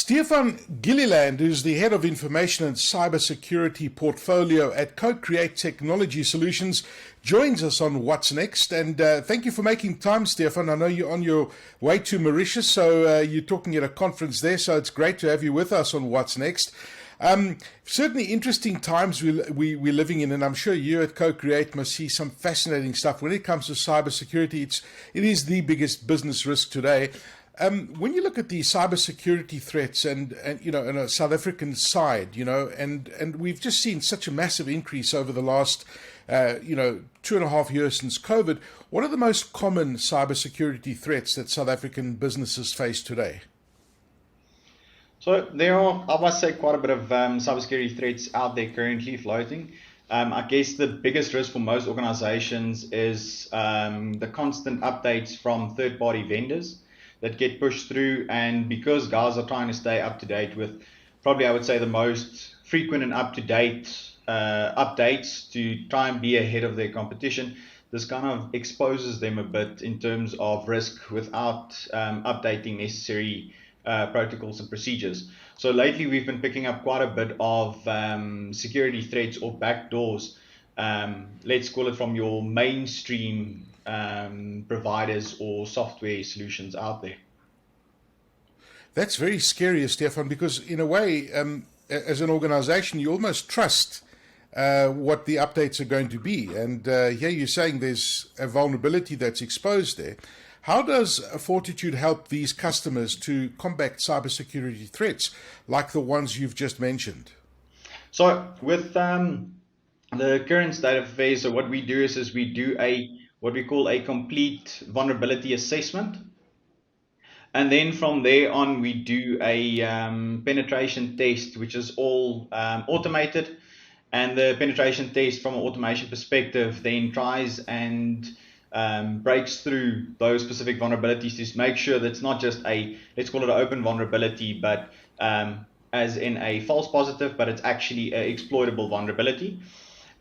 Stephan Gilliland, who's the head of information and cybersecurity portfolio at CoCre8 Technology Solutions, joins us on What's Next. And thank you for making time, Stephan. I know you're on your way to Mauritius, so you're talking at a conference there, so it's great to have you with us on What's Next. Certainly interesting times we're living in, and I'm sure you at CoCre8 must see some fascinating stuff. When it comes to cybersecurity, it is the biggest business risk today. When you look at the cybersecurity threats and you know, on a South African side, you know, and we've just seen such a massive increase over the last, 2.5 years since COVID, what are the most common cybersecurity threats that South African businesses face today? So there are, I must say, quite a bit of cybersecurity threats out there currently floating. I guess the biggest risk for most organizations is the constant updates from third-party vendors that get pushed through, and because guys are trying to stay up to date with probably, I would say, the most frequent and up-to-date updates to try and be ahead of their competition, this kind of exposes them a bit in terms of risk without updating necessary protocols and procedures. So lately we've been picking up quite a bit of security threats or backdoors, let's call it, from your mainstream providers or software solutions out there. That's very scary, Stephan, because in a way, as an organization, you almost trust what the updates are going to be. And here you're saying there's a vulnerability that's exposed there. How does Fortitude help these customers to combat cybersecurity threats like the ones you've just mentioned? So with the current state of affairs, so what we do is we do what we call a complete vulnerability assessment. And then from there on, we do a penetration test, which is all automated. And the penetration test, from an automation perspective, then tries and breaks through those specific vulnerabilities to make sure that it's not just let's call it an open vulnerability, but as in a false positive, but it's actually an exploitable vulnerability.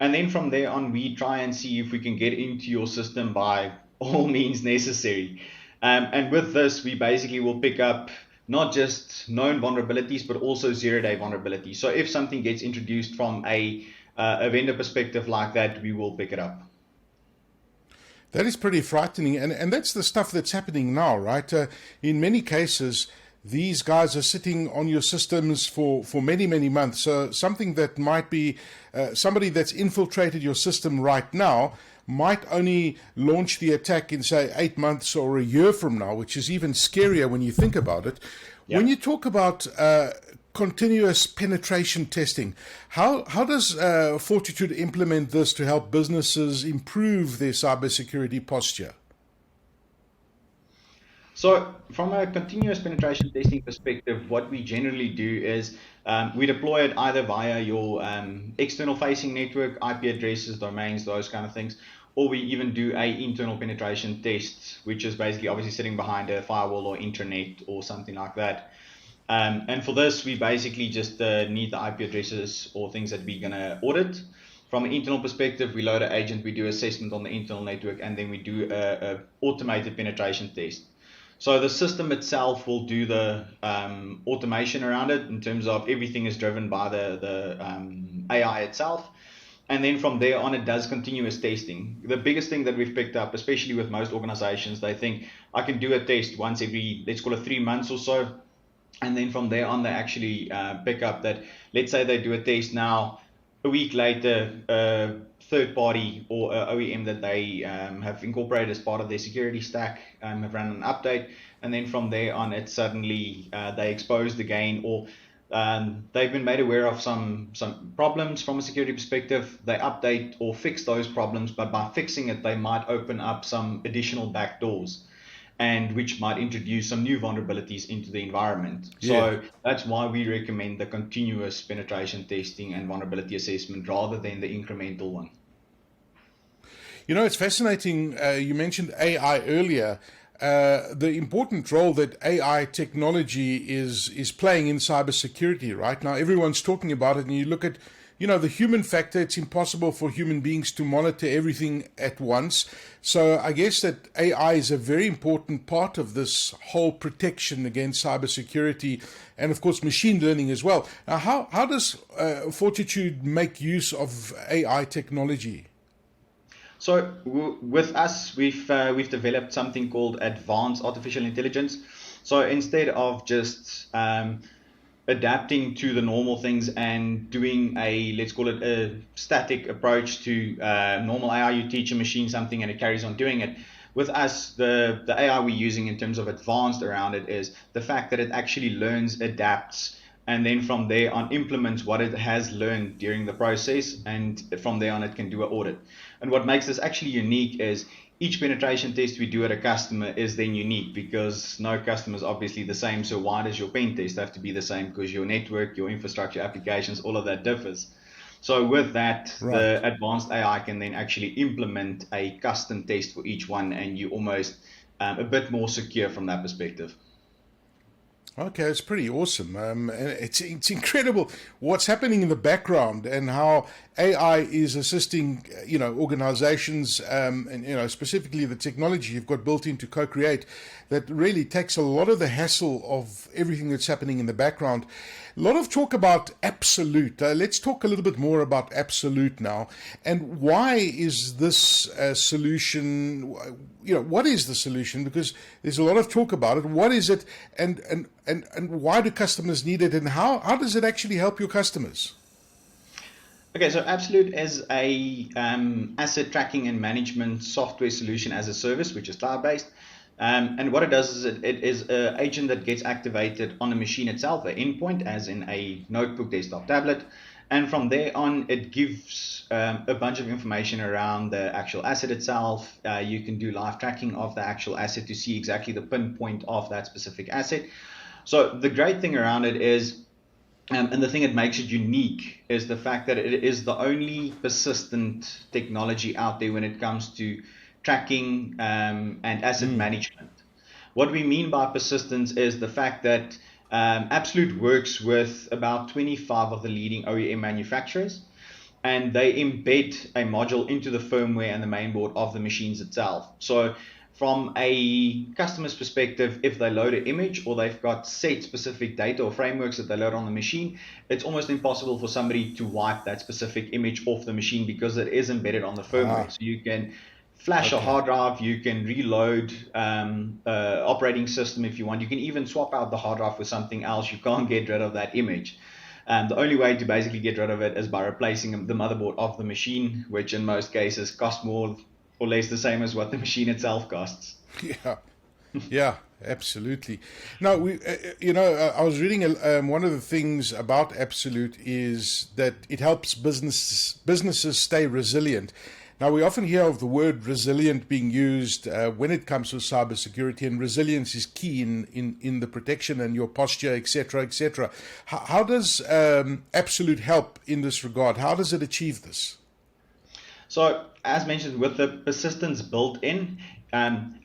And then from there on, we try and see if we can get into your system by all means necessary. And with this, we basically will pick up not just known vulnerabilities, but also zero-day vulnerabilities. So if something gets introduced from a vendor perspective like that, we will pick it up. That is pretty frightening, and that's the stuff that's happening now, right? In many cases, these guys are sitting on your systems for many, many months. So something that might be somebody that's infiltrated your system right now might only launch the attack in, say, 8 months or a year from now, which is even scarier when you think about it. Yeah. When you talk about continuous penetration testing, how does Fortitude implement this to help businesses improve their cybersecurity posture? So from a continuous penetration testing perspective, what we generally do is we deploy it either via your external facing network, IP addresses, domains, those kind of things, or we even do a internal penetration test, which is basically obviously sitting behind a firewall or intranet or something like that. And for this, we basically just need the IP addresses or things that we're going to audit. From an internal perspective, we load an agent, we do assessment on the internal network, and then we do a automated penetration test. So the system itself will do the automation around it in terms of everything is driven by the AI itself. And then from there on, it does continuous testing. The biggest thing that we've picked up, especially with most organizations, they think I can do a test once every, let's call it 3 months or so. And then from there on, they actually pick up that, let's say they do a test now, a week later, third party or OEM that they have incorporated as part of their security stack have run an update, and then from there on, it's suddenly they exposed again, or they've been made aware of some problems from a security perspective. They update or fix those problems, but by fixing it, they might open up some additional backdoors, and which might introduce some new vulnerabilities into the environment. Yeah. So that's why we recommend the continuous penetration testing and vulnerability assessment rather than the incremental one. You know, it's fascinating. You mentioned AI earlier. The important role that AI technology is playing in cybersecurity right now. Everyone's talking about it, and you look at the human factor. It's impossible for human beings to monitor everything at once. So I guess that AI is a very important part of this whole protection against cybersecurity, and of course machine learning as well. Now, how does Fortitude make use of AI technology? So with us, we've developed something called advanced artificial intelligence. So instead of just adapting to the normal things and doing let's call it a static approach to normal AI, you teach a machine something and it carries on doing it. With us, the AI we're using in terms of advanced around it is the fact that it actually learns, adapts, and then from there on implements what it has learned during the process, and from there on it can do an audit. And what makes this actually unique is each penetration test we do at a customer is then unique, because no customer is obviously the same. So why does your pen test have to be the same? Because your network, your infrastructure, applications, all of that differs. So with that, Right. the advanced AI can then actually implement a custom test for each one, and you almost a bit more secure from that perspective. Okay, it's pretty awesome. And it's incredible what's happening in the background and how AI is assisting, organizations, and specifically the technology you've got built into CoCre8 that really takes a lot of the hassle of everything that's happening in the background. A lot of talk about Absolute. Let's talk a little bit more about Absolute now, and why is this solution? What is the solution? Because there's a lot of talk about it. What is it, and why do customers need it, and how does it actually help your customers? Okay, so Absolute is a asset tracking and management software solution as a service, which is cloud-based. And what it does is it is an agent that gets activated on the machine itself, an endpoint, as in a notebook, desktop, tablet. And from there on, it gives a bunch of information around the actual asset itself. You can do live tracking of the actual asset to see exactly the pinpoint of that specific asset. So the great thing around it is, and the thing that makes it unique, is the fact that it is the only persistent technology out there when it comes to tracking and asset management. What we mean by persistence is the fact that Absolute works with about 25 of the leading OEM manufacturers, and they embed a module into the firmware and the mainboard of the machines itself. So from a customer's perspective, if they load an image or they've got set specific data or frameworks that they load on the machine, it's almost impossible for somebody to wipe that specific image off the machine because it is embedded on the firmware. So you can flash a hard drive, you can reload operating system if you want. You can even swap out the hard drive for something else. You can't get rid of that image. The only way to basically get rid of it is by replacing the motherboard of the machine, which in most cases costs more or less the same as what the machine itself costs. Yeah, yeah, absolutely. Now, I was reading one of the things about Absolute is that it helps businesses stay resilient. Now, we often hear of the word resilient being used when it comes to cybersecurity, and resilience is key in the protection and your posture, etc., etc. How does Absolute help in this regard? How does it achieve this? So, as mentioned, with the persistence built in,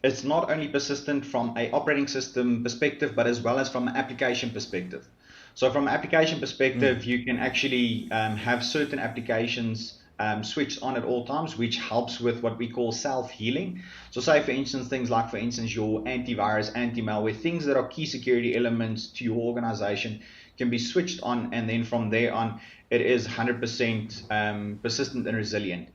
it's not only persistent from an operating system perspective, but as well as from an application perspective. So, from an application perspective, you can actually have certain applications switched on at all times, which helps with what we call self-healing. So say, for instance, things like, for instance, your antivirus, anti-malware, things that are key security elements to your organization can be switched on, and then from there on, it is 100% persistent and resilient.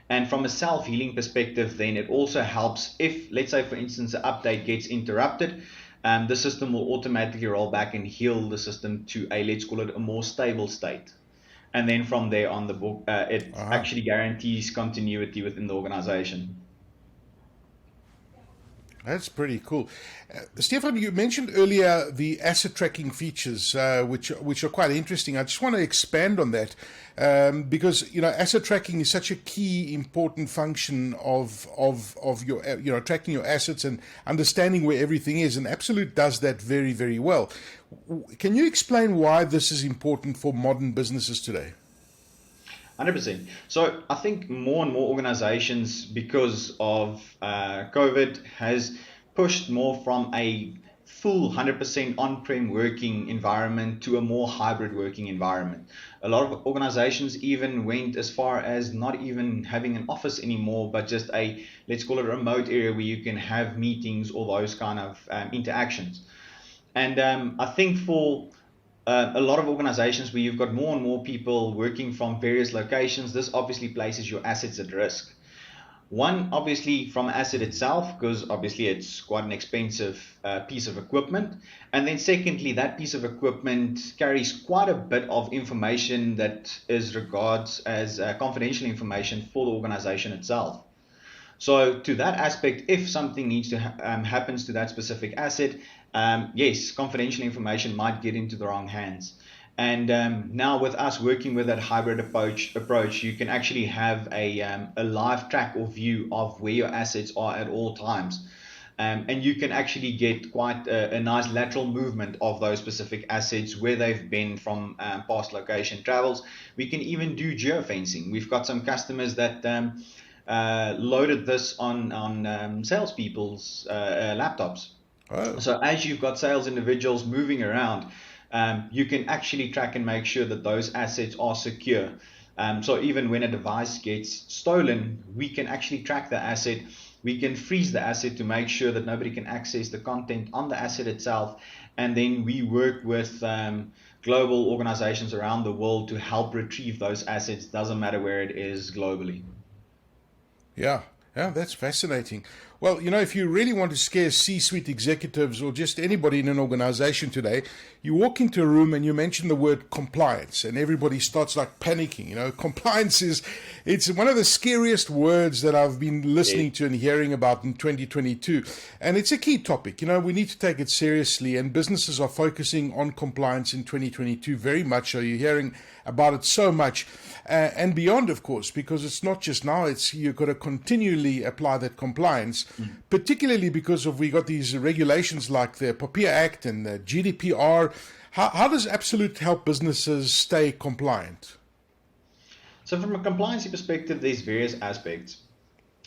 And from a self-healing perspective, then it also helps if, let's say, for instance, an update gets interrupted, the system will automatically roll back and heal the system to let's call it a more stable state. And then from there on, it actually guarantees continuity within the organization. That's pretty cool. Stephan, you mentioned earlier the asset tracking features, which are quite interesting. I just want to expand on that because asset tracking is such a key, important function of your tracking your assets and understanding where everything is. And Absolute does that very, very well. Can you explain why this is important for modern businesses today? 100%. So I think more and more organizations, because of COVID, has pushed more from a full 100% on-prem working environment to a more hybrid working environment. A lot of organizations even went as far as not even having an office anymore, but just a, let's call it a remote area where you can have meetings or those kind of interactions. And I think for a lot of organizations where you've got more and more people working from various locations, this obviously places your assets at risk. One, obviously, from asset itself, because obviously it's quite an expensive piece of equipment. And then secondly, that piece of equipment carries quite a bit of information that is regards as confidential information for the organization itself. So to that aspect, if something needs to happens to that specific asset, yes, confidential information might get into the wrong hands. And now with us working with that hybrid approach, you can actually have a live track or view of where your assets are at all times. And you can actually get quite a nice lateral movement of those specific assets, where they've been from past location travels. We can even do geofencing. We've got some customers that loaded this on salespeople's laptops. Oh. So as you've got sales individuals moving around, you can actually track and make sure that those assets are secure. So even when a device gets stolen, we can actually track the asset. We can freeze the asset to make sure that nobody can access the content on the asset itself. And then we work with global organizations around the world to help retrieve those assets. Doesn't matter where it is globally. Yeah, that's fascinating. Well, if you really want to scare C-suite executives or just anybody in an organization today, you walk into a room and you mention the word compliance and everybody starts like panicking. Compliance it's one of the scariest words that I've been listening to and hearing about in 2022. And it's a key topic. We need to take it seriously, and businesses are focusing on compliance in 2022 very much. So you're hearing about it so much and beyond, of course, because it's not just now, you've got to continually apply that compliance. Particularly because we got these regulations like the POPIA Act and the GDPR. How does Absolute help businesses stay compliant? So from a compliance perspective, there's various aspects.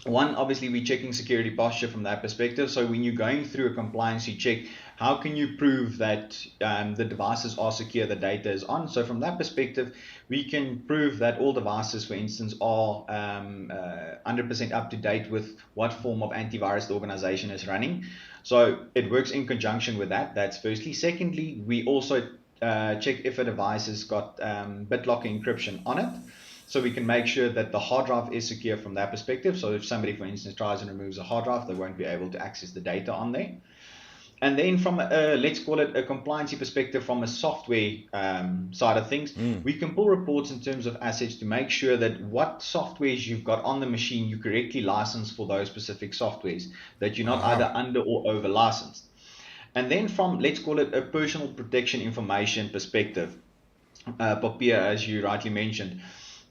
One, obviously, we're checking security posture from that perspective. So when you're going through a compliance, you check how can you prove that the devices are secure, the data is on. So from that perspective, we can prove that all devices, for instance, are 100% up to date with what form of antivirus the organization is running. So it works in conjunction with that. That's firstly. Secondly, we also check if a device has got BitLocker encryption on it. So we can make sure that the hard drive is secure from that perspective. So if somebody, for instance, tries and removes a hard drive, they won't be able to access the data on there. And then from let's call it a compliance perspective, from a software side of things, we can pull reports in terms of assets to make sure that what softwares you've got on the machine, you correctly license for those specific softwares, that you're not either under or over licensed. And then from, let's call it a personal protection information perspective, POPIA, as you rightly mentioned,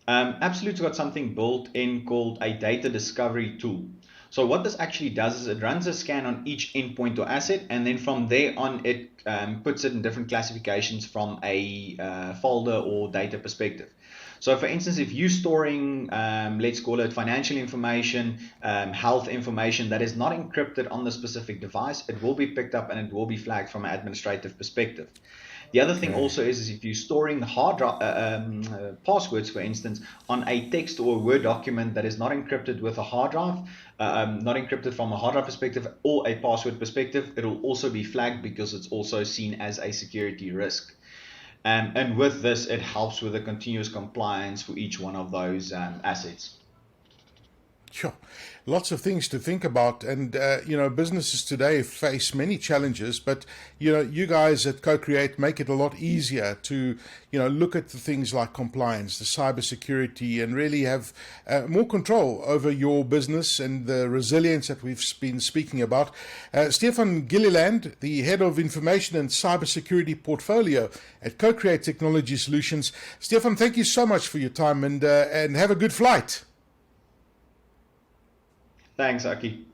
Absolute's got something built in called a data discovery tool. So what this actually does is it runs a scan on each endpoint or asset, and then from there on it puts it in different classifications from a folder or data perspective. So for instance, if you're storing, let's call it financial information, health information that is not encrypted on the specific device, it will be picked up and it will be flagged from an administrative perspective. The other thing also is if you're storing the hard drive passwords, for instance, on a text or a Word document that is not encrypted with a hard drive, not encrypted from a hard drive perspective or a password perspective, it will also be flagged because it's also seen as a security risk. And with this, it helps with the continuous compliance for each one of those assets. Sure. Lots of things to think about. And, businesses today face many challenges, but, you guys at CoCre8 make it a lot easier to, look at the things like compliance, the cybersecurity, and really have more control over your business and the resilience that we've been speaking about. Stephan Gilliland, the Head of Information and Cybersecurity Portfolio at CoCre8 Technology Solutions. Stephan, thank you so much for your time, and have a good flight. Thanks, Aki.